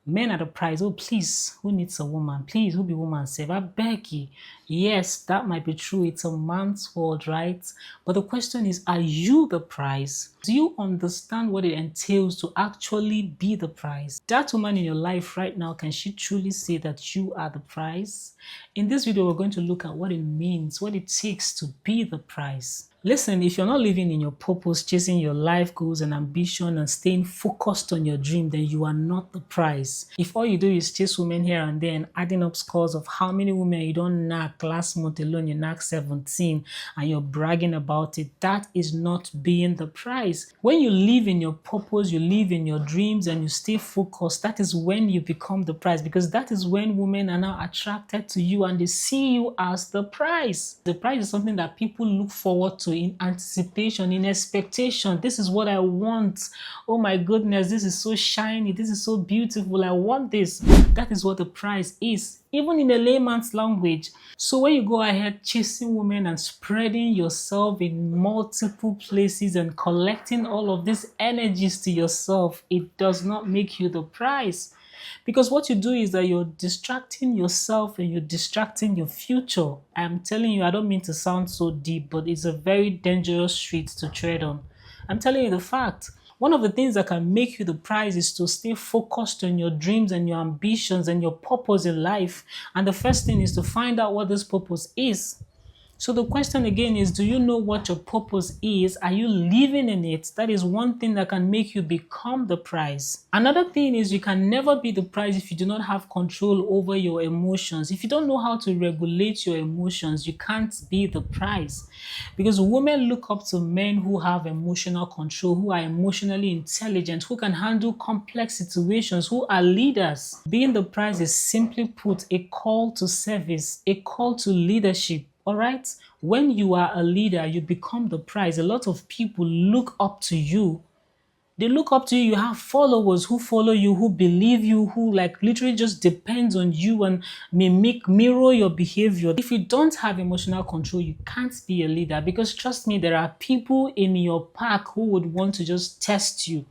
Men are the prize. Oh, please, who needs a woman? Please, who be woman save? I beg you. Yes, that might be true. It's a man's world, right? But the question is, are you the prize? Do you understand what it entails to actually be the prize? That woman in your life right now, can she truly say that you are the prize? In this video, we're going to look at what it means, what it takes to be the prize. Listen, if you're not living in your purpose, chasing your life goals and ambition and staying focused on your dream, then you are not the prize. If all you do is chase women here and there and adding up scores of how many women you don't knock, last month alone you knocked 17 and you're bragging about it, that is not being the prize. When you live in your purpose, you live in your dreams and you stay focused, that is when you become the prize, because that is when women are now attracted to you and they see you as the prize. The prize is something that people look forward to in anticipation, in expectation. This is what I want. Oh my goodness, this is so shiny. This is so beautiful. I want this. That is what the prize is, even in a layman's language. So when you go ahead chasing women and spreading yourself in multiple places and collecting all of these energies to yourself, it does not make you the prize. Because what you do is that you're distracting yourself and you're distracting your future. I'm telling you, I don't mean to sound so deep, but it's a very dangerous street to tread on. I'm telling you the fact. One of the things that can make you the prize is to stay focused on your dreams and your ambitions and your purpose in life. And the first thing is to find out what this purpose is. So the question again is, do you know what your purpose is? Are you living in it? That is one thing that can make you become the prize. Another thing is, you can never be the prize if you do not have control over your emotions. If you don't know how to regulate your emotions, you can't be the prize. Because women look up to men who have emotional control, who are emotionally intelligent, who can handle complex situations, who are leaders. Being the prize is, simply put, a call to service, a call to leadership. All right. When you are a leader, you become the prize. A lot of people look up to you. They look up to you. You have followers who follow you, who believe you, who like literally just depends on you and mirror your behavior. If you don't have emotional control, you can't be a leader, because trust me, there are people in your pack who would want to just test you.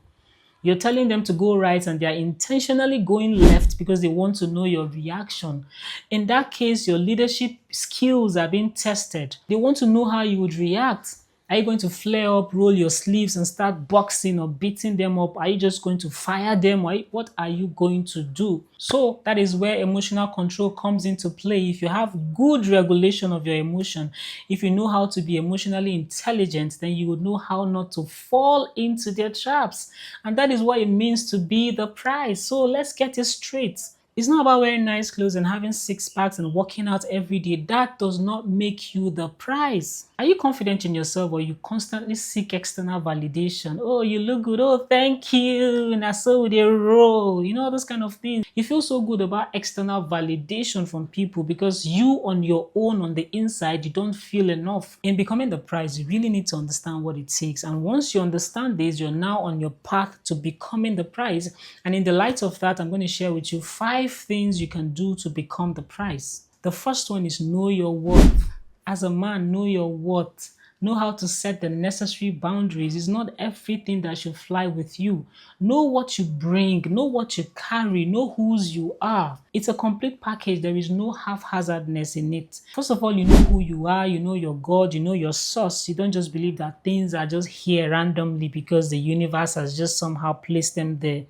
You're telling them to go right and they're intentionally going left because they want to know your reaction. In that case, your leadership skills are being tested. They want to know how you would react. Are you going to flare up, roll your sleeves and start boxing or beating them up? Are you just going to fire them? What are you going to do? So that is where emotional control comes into play. If you have good regulation of your emotion, if you know how to be emotionally intelligent, then you would know how not to fall into their traps. And that is what it means to be the prize. So let's get it straight. It's not about wearing nice clothes and having six packs and working out every day. That does not make you the prize. Are you confident in yourself, or you constantly seek external validation? Oh, you look good. Oh, thank you. And I saw with a roll. You know, those kind of things. You feel so good about external validation from people because you on your own, on the inside, you don't feel enough. In becoming the prize, you really need to understand what it takes. And once you understand this, you're now on your path to becoming the prize. And in the light of that, I'm going to share with you 5 things you can do to become the prize. The first one is know your worth. As a man, know your worth. Know how to set the necessary boundaries. It's not everything that should fly with you. Know what you bring. Know what you carry. Know whose you are. It's a complete package. There is no haphazardness in it. First of all, you know who you are. You know your God. You know your source. You don't just believe that things are just here randomly because the universe has just somehow placed them there.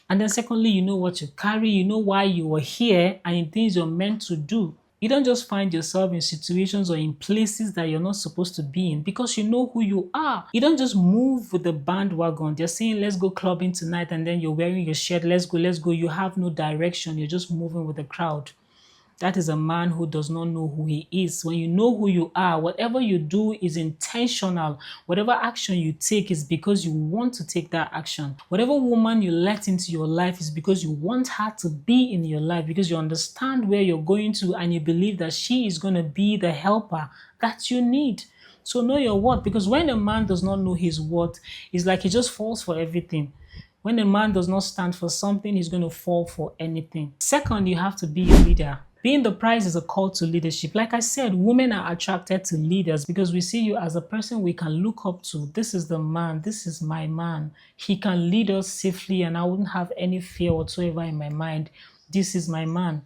And then secondly, you know what you carry. You know why you are here and in things you're meant to do. You don't just find yourself in situations or in places that you're not supposed to be in because you know who you are. You don't just move with the bandwagon. They're saying, let's go clubbing tonight, and then you're wearing your shirt, let's go, let's go. You have no direction. You're just moving with the crowd. That is a man who does not know who he is. When you know who you are, whatever you do is intentional. Whatever action you take is because you want to take that action. Whatever woman you let into your life is because you want her to be in your life, because you understand where you're going to and you believe that she is going to be the helper that you need. So know your worth, because when a man does not know his worth, it's like he just falls for everything. When a man does not stand for something, he's going to fall for anything. Second, you have to be a leader. Being the prize is a call to leadership. Like I said, women are attracted to leaders because we see you as a person we can look up to. This is the man. This is my man. He can lead us safely, and I wouldn't have any fear whatsoever in my mind. This is my man.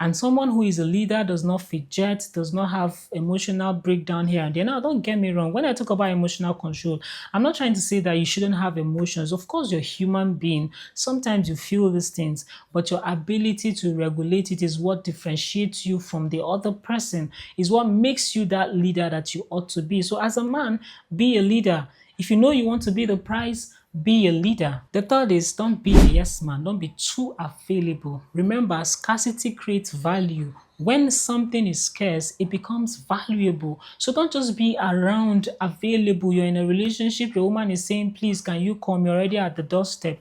And someone who is a leader does not fidget, does not have emotional breakdown here and there. Now, don't get me wrong. When I talk about emotional control, I'm not trying to say that you shouldn't have emotions. Of course, you're a human being. Sometimes you feel these things, but your ability to regulate it is what differentiates you from the other person, is what makes you that leader that you ought to be. So as a man, be a leader. If you know you want to be the prize, be a leader. The third is don't be a yes man. Don't be too available. Remember, scarcity creates value. When something is scarce, it becomes valuable. So don't just be around available. You're in a relationship, your woman is saying, please, can you come? You're already at the doorstep.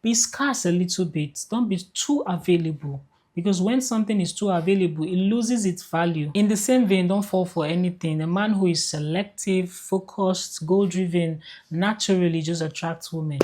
Be scarce a little bit. Don't be too available. Because when something is too available, it loses its value. In the same vein, don't fall for anything. A man who is selective, focused, goal-driven, naturally just attracts women.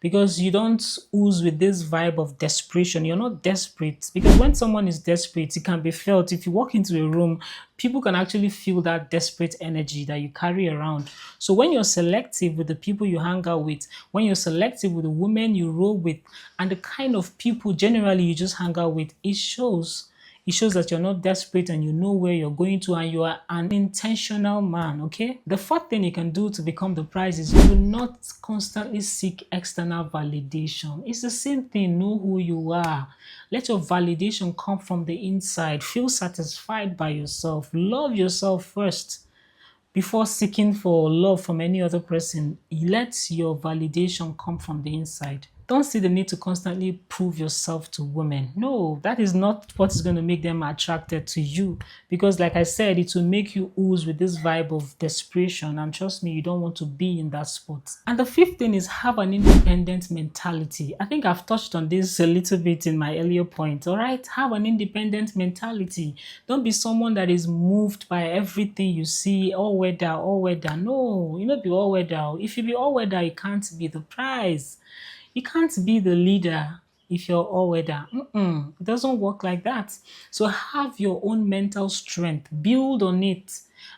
Because you don't ooze with this vibe of desperation. You're not desperate. Because when someone is desperate, it can be felt. If you walk into a room, people can actually feel that desperate energy that you carry around. So when you're selective with the people you hang out with, when you're selective with the women you roll with, and the kind of people generally you just hang out with, it shows. It shows that you're not desperate and you know where you're going to, and you are an intentional man, okay? The fourth thing you can do to become the prize is you will not constantly seek external validation. It's the same thing. Know who you are. Let your validation come from the inside. Feel satisfied by yourself. Love yourself first before seeking for love from any other person. Let your validation come from the inside. Don't see the need to constantly prove yourself to women. No, that is not what is going to make them attracted to you. Because like I said, it will make you ooze with this vibe of desperation. And trust me, you don't want to be in that spot. And the fifth thing is have an independent mentality. I think I've touched on this a little bit in my earlier point. All right, have an independent mentality. Don't be someone that is moved by everything you see, all weather, all weather. No, you not be all weather. If you be all weather, you can't be the prize. You can't be the leader if you're all weather. It doesn't work like that. So have your own mental strength. Build on it.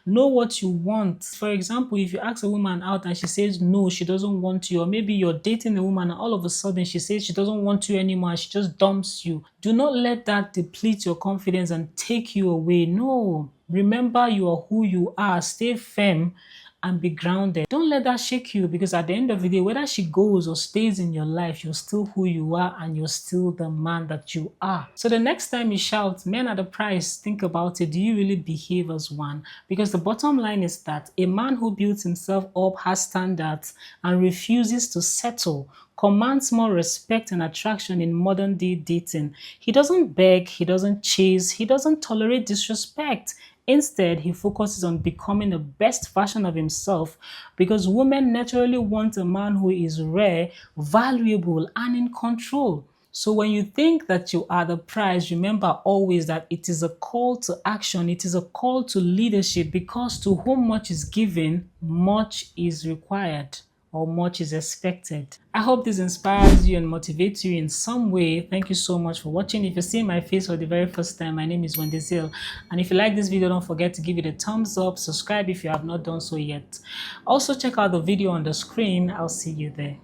Know what you want. For example, if you ask a woman out and she says no, she doesn't want you, or maybe you're dating a woman and all of a sudden she says she doesn't want you anymore and she just dumps you. Do not let that deplete your confidence and take you away. No. Remember, you are who you are. Stay firm and be grounded. Don't let that shake you, because at the end of the day, whether she goes or stays in your life, you're still who you are and you're still the man that you are. So the next time you shout, men are the prize, think about it. Do you really behave as one? Because the bottom line is that a man who builds himself up, has standards, and refuses to settle commands more respect and attraction in modern day dating. He doesn't beg, he doesn't chase, he doesn't tolerate disrespect. Instead, he focuses on becoming the best version of himself, because women naturally want a man who is rare, valuable, and in control. So when you think that you are the prize, remember always that it is a call to action. It is a call to leadership, because to whom much is given, much is required, or much is expected. I hope this inspires you and motivates you in some way. Thank you so much for watching. If you're seeing my face for the very first time, my name is Wendyzeal. And if you like this video, don't forget to give it a thumbs up, subscribe if you have not done so yet. Also check out the video on the screen. I'll see you there.